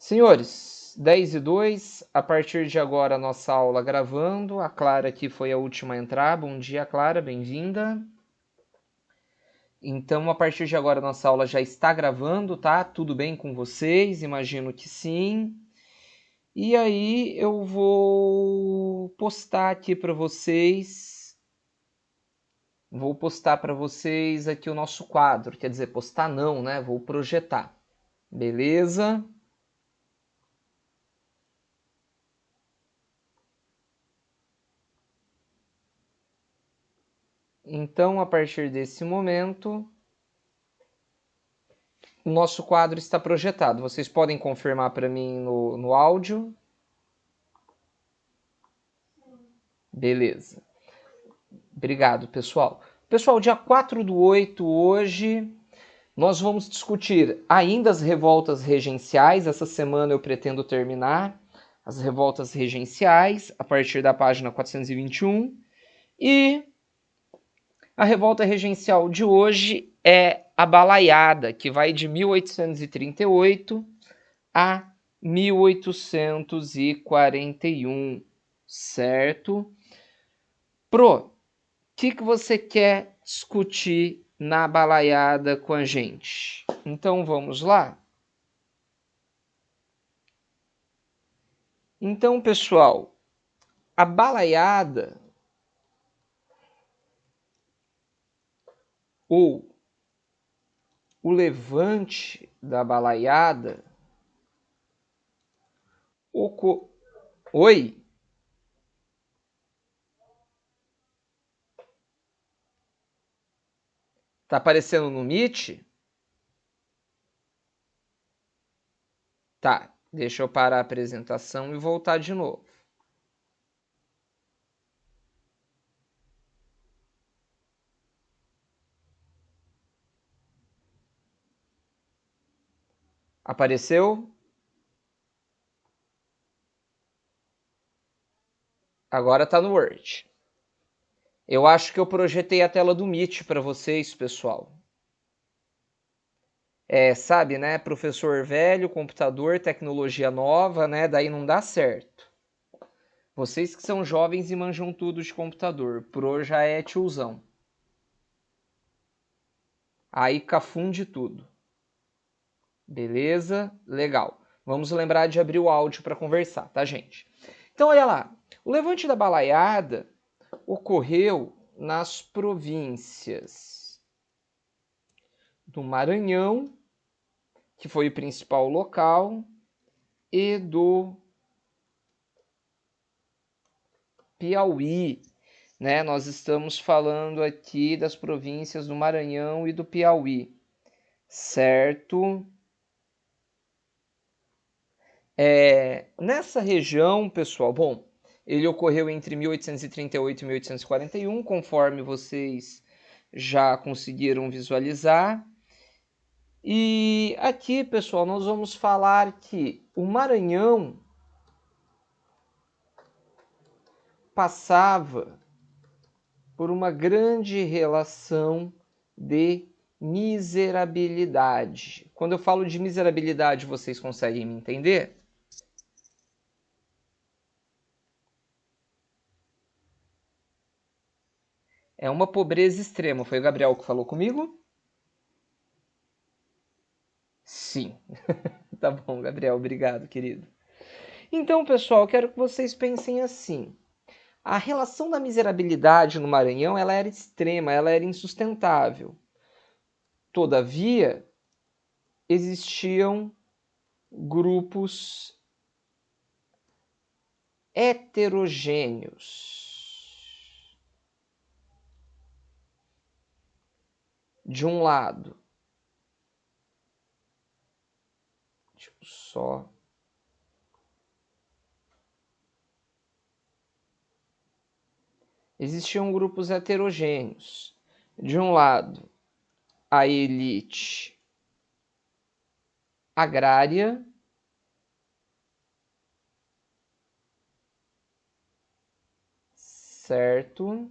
Senhores, 10:02, a partir de agora a nossa aula gravando. A Clara aqui foi a última a entrar. Bom dia, Clara, bem-vinda. Então, a partir de agora a nossa aula já está gravando, tá? Tudo bem com vocês? Imagino que sim. E aí eu vou postar aqui para vocês. Vou postar para vocês aqui o nosso quadro. Quer dizer, postar não, né? Vou projetar. Beleza? Então, a partir desse momento, o nosso quadro está projetado. Vocês podem confirmar para mim no áudio? Beleza. Obrigado, pessoal. Pessoal, dia 4/8 hoje, nós vamos discutir ainda as revoltas regenciais. Essa semana eu pretendo terminar as revoltas regenciais, a partir da página 421. E a revolta regencial de hoje é a Balaiada, que vai de 1838 a 1841, certo? Pro, o que você quer discutir na balaiada com a gente? Então vamos lá? Então, pessoal, a balaiada ou o levante da balaiada Oi? Tá aparecendo no Meet? Tá, deixa eu parar a apresentação e voltar de novo. Apareceu? Agora tá no Word. Eu acho que eu projetei a tela do Meet para vocês, pessoal. Sabe, né? Professor velho, computador, tecnologia nova, né? Daí não dá certo. Vocês que são jovens e manjam tudo de computador. Pro já é tiozão. Aí cafunde tudo. Beleza? Legal. Vamos lembrar de abrir o áudio para conversar, tá, gente? Então, olha lá. O levante da balaiada ocorreu nas províncias do Maranhão, que foi o principal local, e do Piauí, né? Nós estamos falando aqui das províncias do Maranhão e do Piauí, certo? Nessa região, pessoal, bom, ele ocorreu entre 1838 e 1841, conforme vocês já conseguiram visualizar. E aqui, pessoal, nós vamos falar que o Maranhão passava por uma grande relação de miserabilidade. Quando eu falo de miserabilidade, vocês conseguem me entender? É uma pobreza extrema. Foi o Gabriel que falou comigo? Sim. Tá bom, Gabriel. Obrigado, querido. Então, pessoal, eu quero que vocês pensem assim. A relação da miserabilidade no Maranhão ela era extrema, ela era insustentável. Todavia, existiam grupos heterogêneos. De um lado, deixa eu só. Existiam grupos heterogêneos. De um lado, a elite agrária, certo?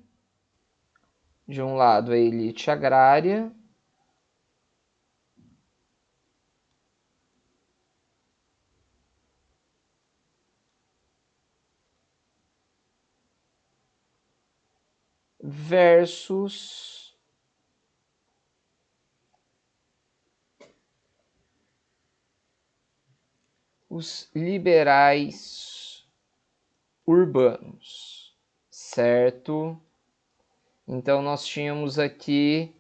De um lado, a elite agrária. versus os liberais urbanos, certo? Então, nós tínhamos aqui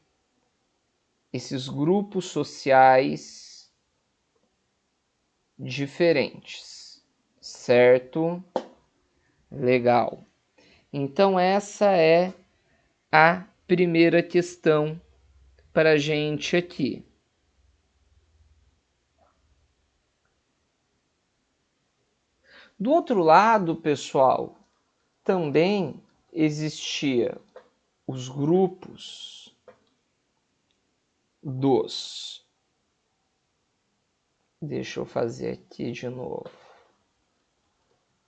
esses grupos sociais diferentes, certo? Legal. Então, essa é a primeira questão para a gente aqui. Do outro lado, pessoal, também existia os grupos dos... Deixa eu fazer aqui de novo.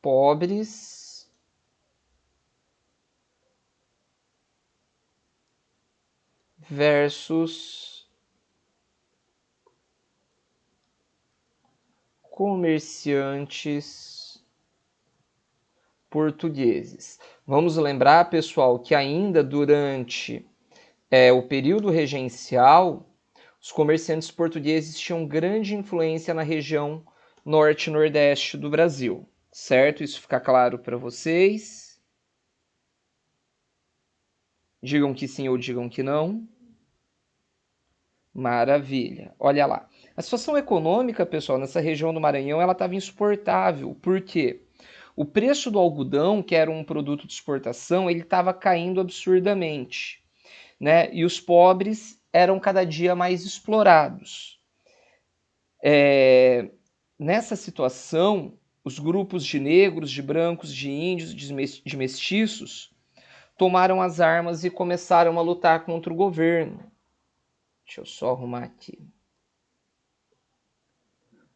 Pobres versus comerciantes portugueses. Vamos lembrar, pessoal, que ainda durante o período regencial, os comerciantes portugueses tinham grande influência na região norte e nordeste do Brasil, certo? Isso fica claro para vocês? Digam que sim ou digam que não. Maravilha. Olha lá. A situação econômica, pessoal, nessa região do Maranhão, ela estava insuportável. Por quê? O preço do algodão, que era um produto de exportação, ele estava caindo absurdamente, né? E os pobres eram cada dia mais explorados. Nessa situação, os grupos de negros, de brancos, de índios, de mestiços, tomaram as armas e começaram a lutar contra o governo. Deixa eu só arrumar aqui.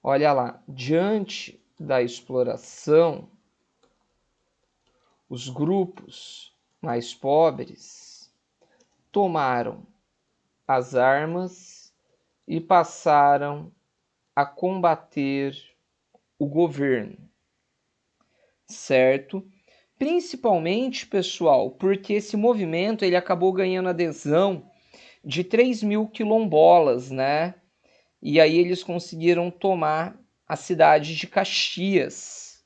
Olha lá, diante da exploração, os grupos mais pobres tomaram as armas e passaram a combater o governo, certo? Principalmente, pessoal, porque esse movimento ele acabou ganhando adesão de 3.000 quilombolas, né? E aí eles conseguiram tomar a cidade de Caxias.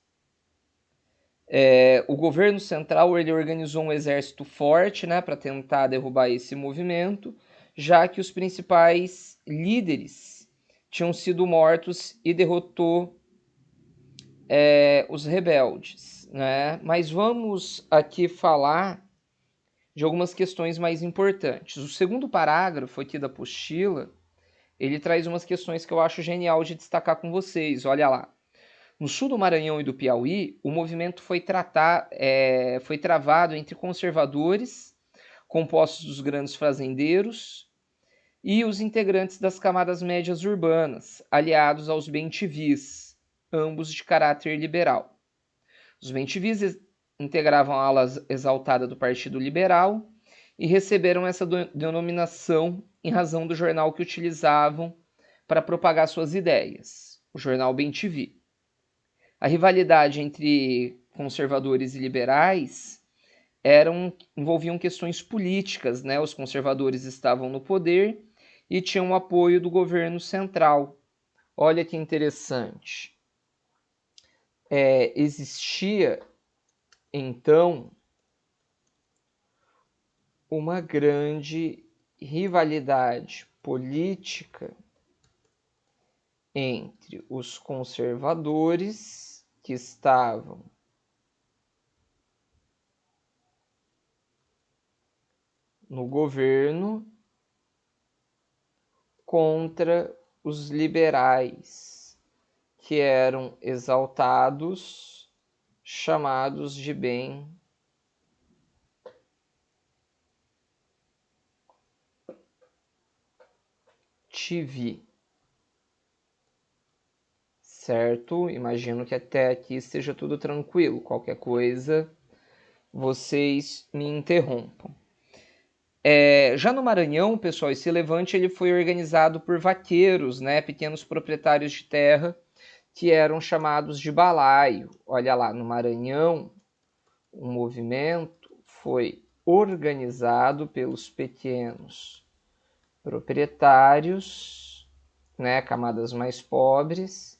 O governo central ele organizou um exército forte, né, para tentar derrubar esse movimento, já que os principais líderes tinham sido mortos e derrotou os rebeldes, né? Mas vamos aqui falar de algumas questões mais importantes. O segundo parágrafo aqui da apostila, ele traz umas questões que eu acho genial de destacar com vocês. Olha lá. No sul do Maranhão e do Piauí, o movimento foi travado entre conservadores, compostos dos grandes fazendeiros, e os integrantes das camadas médias urbanas, aliados aos bem-te-vis, ambos de caráter liberal. Os bem-te-vis integravam a ala exaltada do Partido Liberal e receberam essa denominação em razão do jornal que utilizavam para propagar suas ideias, o jornal Bem-te-vi. A rivalidade entre conservadores e liberais envolviam questões políticas, né? Os conservadores estavam no poder e tinham o apoio do governo central. Olha que interessante. Existia, então, uma grande rivalidade política entre os conservadores que estavam no governo contra os liberais, que eram exaltados, chamados de bem-te-vi. Certo? Imagino que até aqui esteja tudo tranquilo. Qualquer coisa, vocês me interrompam. Já no Maranhão, pessoal, esse levante ele foi organizado por vaqueiros, né, pequenos proprietários de terra, que eram chamados de balaio. Olha lá, no Maranhão, o movimento foi organizado pelos pequenos proprietários, né, camadas mais pobres,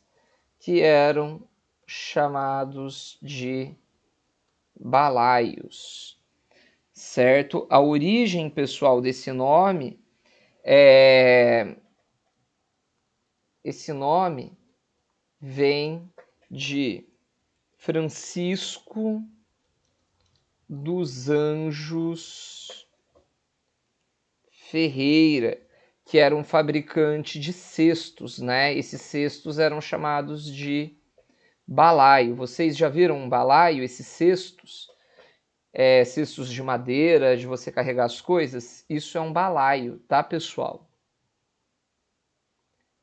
que eram chamados de balaios, certo? A origem, pessoal, desse nome esse nome vem de Francisco dos Anjos Ferreira, que era um fabricante de cestos, né? Esses cestos eram chamados de balaio. Vocês já viram um balaio, esses cestos? Cestos de madeira, de você carregar as coisas? Isso é um balaio, tá, pessoal?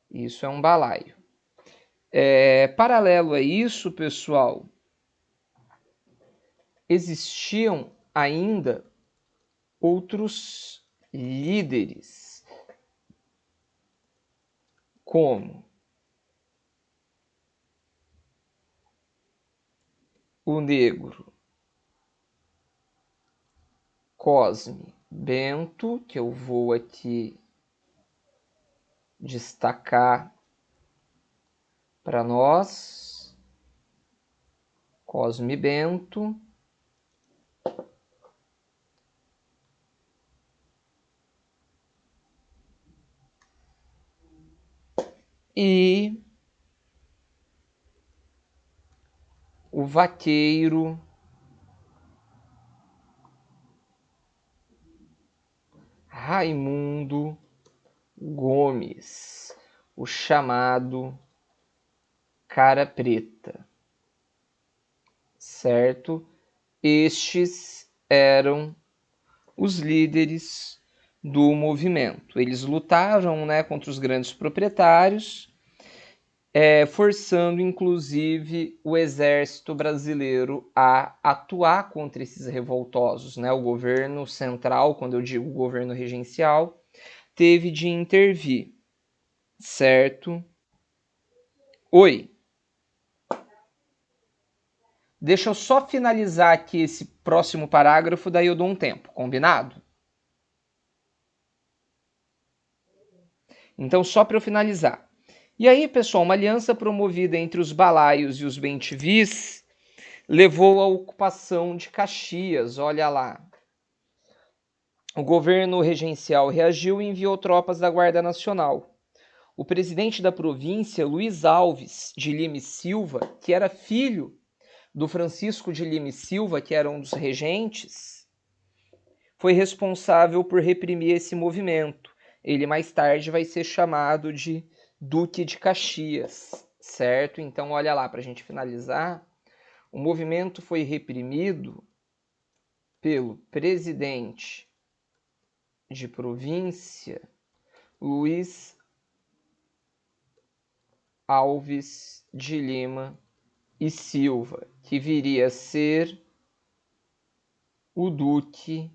Isso é um balaio. Paralelo a isso, pessoal, existiam ainda outros líderes, como o negro Cosme Bento, que eu vou aqui destacar para nós. Cosme Bento. E o vaqueiro Raimundo Gomes, o chamado Cara Preta, certo? Estes eram os líderes do movimento. Eles lutavam, né, contra os grandes proprietários, forçando inclusive o exército brasileiro a atuar contra esses revoltosos, né? O governo central, quando eu digo governo regencial, teve de intervir, certo? Oi. Deixa eu só finalizar aqui esse próximo parágrafo, daí eu dou um tempo, combinado? Então, só para eu finalizar. E aí, pessoal, uma aliança promovida entre os balaios e os bentivis levou à ocupação de Caxias, olha lá. O governo regencial reagiu e enviou tropas da Guarda Nacional. O presidente da província, Luiz Alves de Lima e Silva, que era filho do Francisco de Lima e Silva, que era um dos regentes, foi responsável por reprimir esse movimento. Ele mais tarde vai ser chamado de Duque de Caxias, certo? Então, olha lá, para a gente finalizar, o movimento foi reprimido pelo presidente de província, Luiz Alves de Lima e Silva, que viria a ser o Duque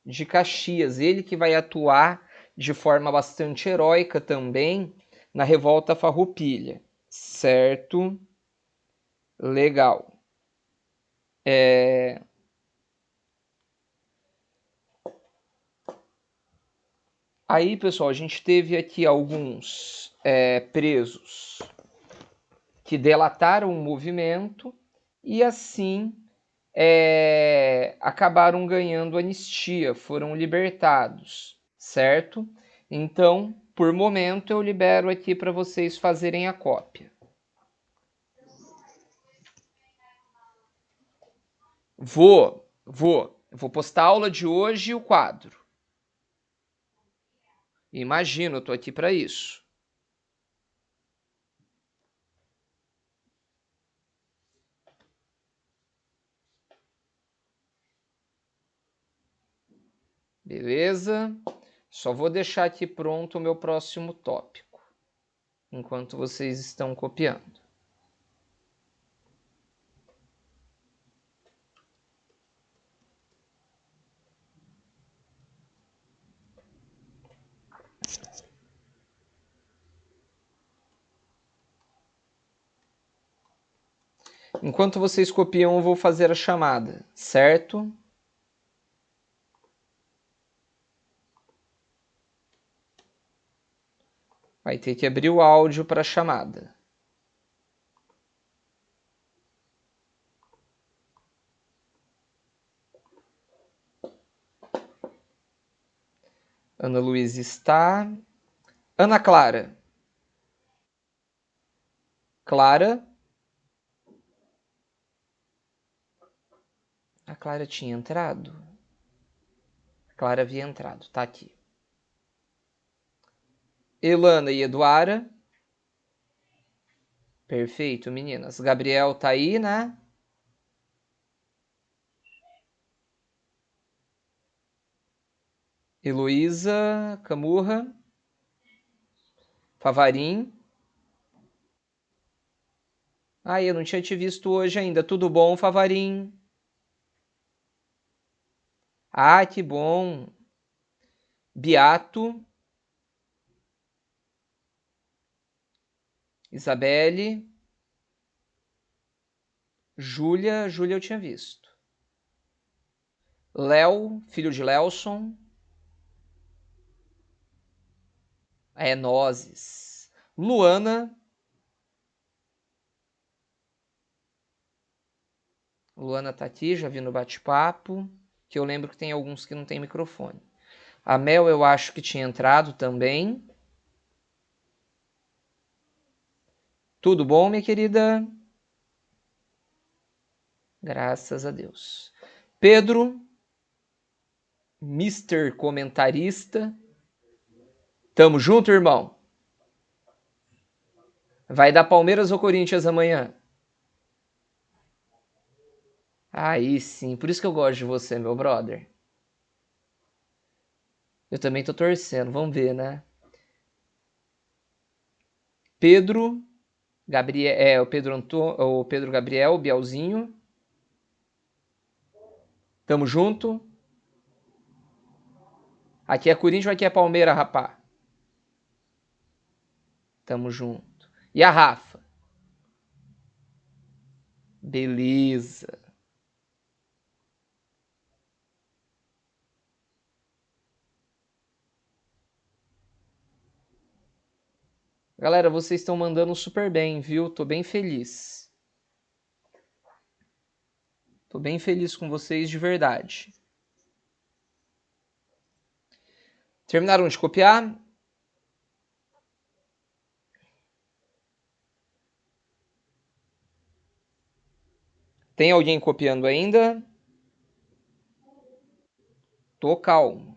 de Caxias. Ele que vai atuar de forma bastante heróica também na Revolta Farroupilha, certo? Legal. Aí, pessoal, a gente teve aqui alguns presos que delataram o movimento e assim acabaram ganhando anistia, foram libertados, certo? Então, por momento, eu libero aqui para vocês fazerem a cópia. Vou postar a aula de hoje e o quadro. Imagino, eu tô aqui para isso. Beleza? Só vou deixar aqui pronto o meu próximo tópico, enquanto vocês estão copiando. Enquanto vocês copiam, eu vou fazer a chamada, certo? Vai ter que abrir o áudio para a chamada. Ana Luísa está. Ana Clara. Clara. A Clara tinha entrado? A Clara havia entrado, tá aqui. Elana e Eduara. Perfeito, meninas. Gabriel tá aí, né? Heloísa, Camurra. Favarim. Eu não tinha te visto hoje ainda. Tudo bom, Favarim? Que bom. Beato. Isabelle. Júlia eu tinha visto. Léo, filho de Lelson. Nozes. Luana. Luana tá aqui, já vi no bate-papo. Que eu lembro que tem alguns que não tem microfone. A Mel eu acho que tinha entrado também. Tudo bom, minha querida? Graças a Deus. Pedro, Mr. Comentarista. Tamo junto, irmão? Vai dar Palmeiras ou Corinthians amanhã? Aí sim, por isso que eu gosto de você, meu brother. Eu também tô torcendo, vamos ver, né? Pedro, Gabriel, o Pedro Gabriel, o Bielzinho. Tamo junto. Aqui é Corinthians ou aqui é Palmeiras, rapá? Tamo junto. E a Rafa? Beleza. Galera, vocês estão mandando super bem, viu? Tô bem feliz. Tô bem feliz com vocês de verdade. Terminaram de copiar? Tem alguém copiando ainda? Tô calmo.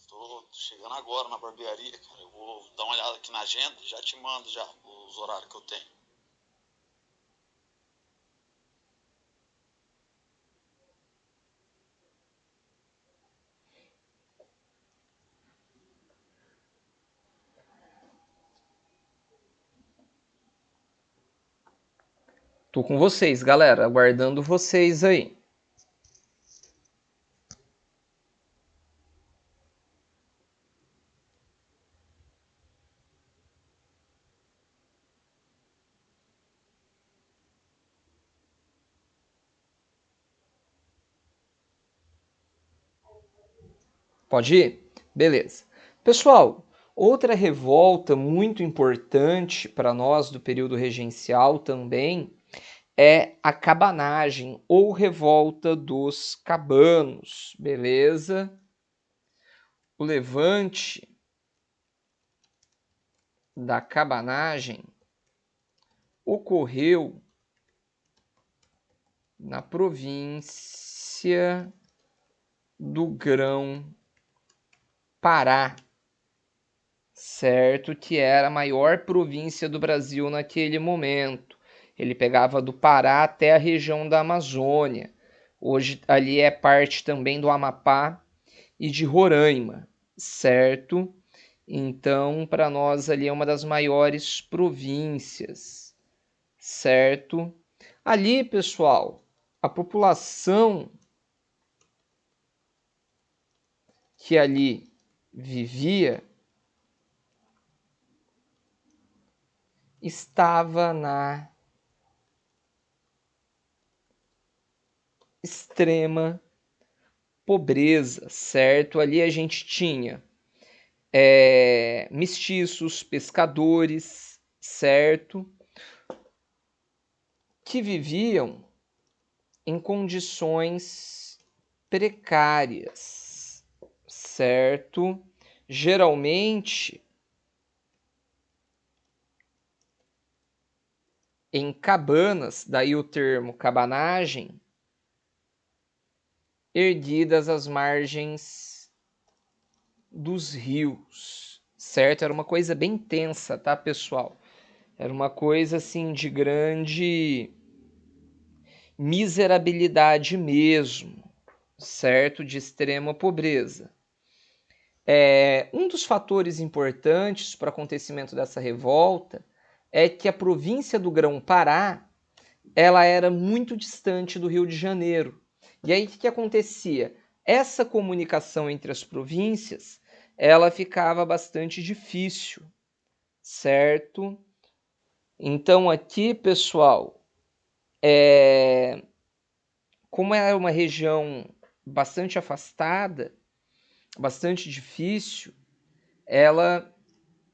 Tô chegando agora na barbearia, cara. Eu vou dar uma olhada aqui na agenda e já te mando já os horários que eu tenho. Tô com vocês, galera. Aguardando vocês aí. Pode ir? Beleza. Pessoal, outra revolta muito importante para nós do período regencial também é a cabanagem ou revolta dos cabanos, beleza? O levante da cabanagem ocorreu na província do Grão-Pará, certo? Que era a maior província do Brasil naquele momento. Ele pegava do Pará até a região da Amazônia. Hoje ali é parte também do Amapá e de Roraima, certo? Então, para nós ali é uma das maiores províncias, certo? Ali, pessoal, a população que ali vivia estava na extrema pobreza, certo? Ali a gente tinha mestiços, pescadores, certo? Que viviam em condições precárias, certo? Geralmente em cabanas, daí o termo cabanagem, erguidas às margens dos rios, certo? Era uma coisa bem tensa, tá, pessoal? Era uma coisa assim de grande miserabilidade mesmo, certo? De extrema pobreza. Um dos fatores importantes para o acontecimento dessa revolta é que a província do Grão-Pará ela era muito distante do Rio de Janeiro. E aí o que acontecia? Essa comunicação entre as províncias ela ficava bastante difícil, certo? Então aqui, pessoal, como é uma região bastante afastada, bastante difícil,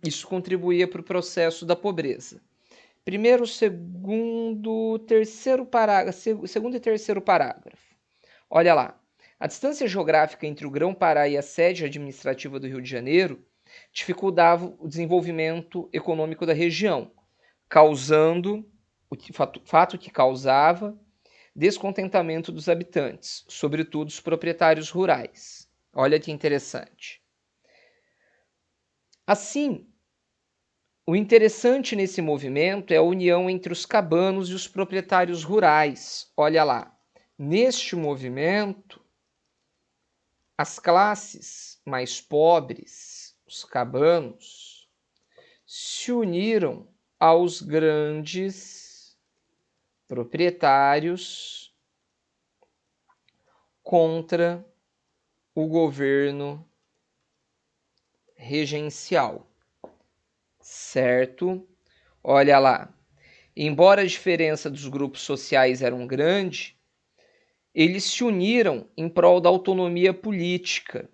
isso contribuía para o processo da pobreza. Primeiro, segundo e terceiro parágrafo. Olha lá. A distância geográfica entre o Grão-Pará e a sede administrativa do Rio de Janeiro dificultava o desenvolvimento econômico da região, causando fato que causava descontentamento dos habitantes, sobretudo os proprietários rurais. Olha que interessante. Assim, o interessante nesse movimento é a união entre os cabanos e os proprietários rurais. Olha lá, neste movimento, as classes mais pobres, os cabanos, se uniram aos grandes proprietários contra o governo regencial, certo? Olha lá, embora a diferença dos grupos sociais era grande, eles se uniram em prol da autonomia política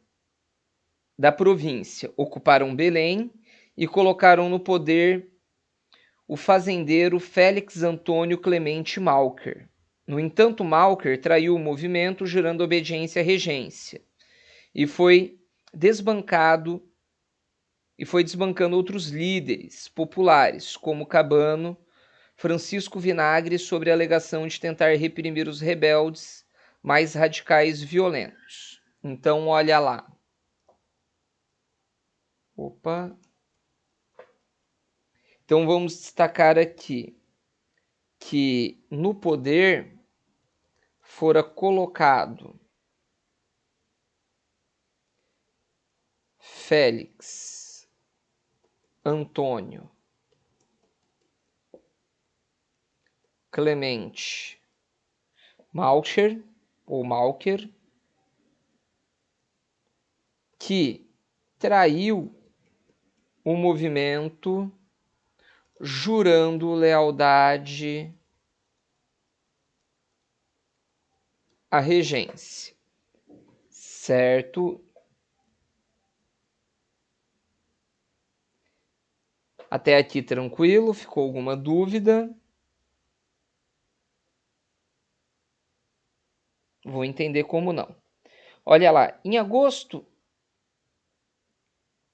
da província, ocuparam Belém e colocaram no poder o fazendeiro Félix Antônio Clemente Malcher. No entanto, Malcher traiu o movimento, jurando obediência à regência, e foi desbancando outros líderes populares, como Cabano, Francisco Vinagre, sobre a alegação de tentar reprimir os rebeldes mais radicais e violentos. Então, olha lá. Então, vamos destacar aqui que no poder fora colocado Félix Antônio Clemente Malcher, que traiu o movimento jurando lealdade à regência, certo? Até aqui tranquilo? Ficou alguma dúvida? Vou entender como não. Olha lá, em agosto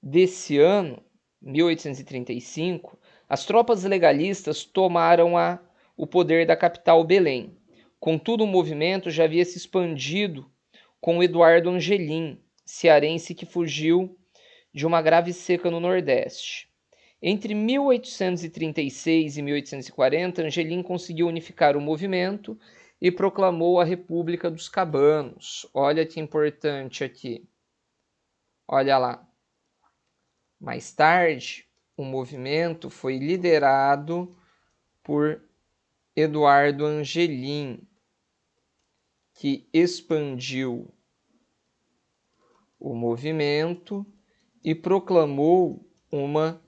desse ano, 1835, as tropas legalistas tomaram o poder da capital Belém. Contudo, o movimento já havia se expandido com Eduardo Angelim, cearense que fugiu de uma grave seca no Nordeste. Entre 1836 e 1840, Angelim conseguiu unificar o movimento e proclamou a República dos Cabanos. Olha que importante aqui. Olha lá. Mais tarde, o movimento foi liderado por Eduardo Angelim, que expandiu o movimento e proclamou uma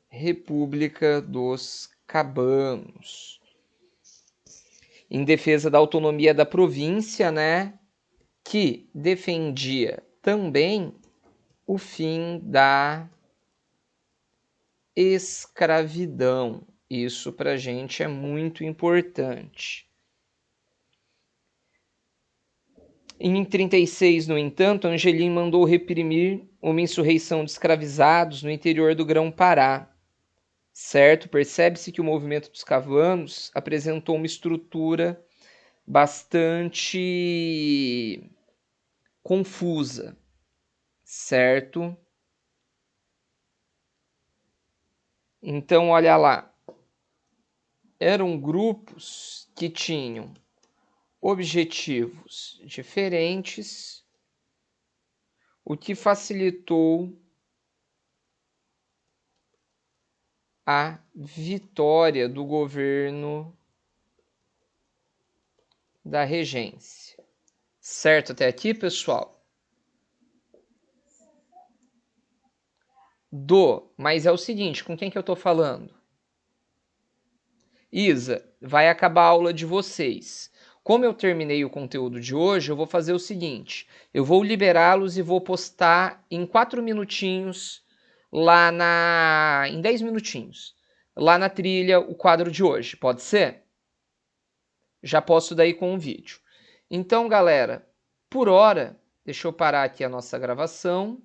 República dos Cabanos, em defesa da autonomia da província, né, que defendia também o fim da escravidão. Isso para a gente é muito importante. Em 36, no entanto, Angelim mandou reprimir uma insurreição de escravizados no interior do Grão-Pará. Certo? Percebe-se que o movimento dos Cabanos apresentou uma estrutura bastante confusa, certo? Então, olha lá, eram grupos que tinham objetivos diferentes, o que facilitou a vitória do governo da regência. Certo até aqui, pessoal? Mas é o seguinte, com quem que eu tô falando? Isa, vai acabar a aula de vocês. Como eu terminei o conteúdo de hoje, eu vou fazer o seguinte, eu vou liberá-los e vou postar em 4 minutinhos em 10 minutinhos, lá na trilha, o quadro de hoje, pode ser? Já posto daí com o vídeo. Então, galera, por hora, deixa eu parar aqui a nossa gravação.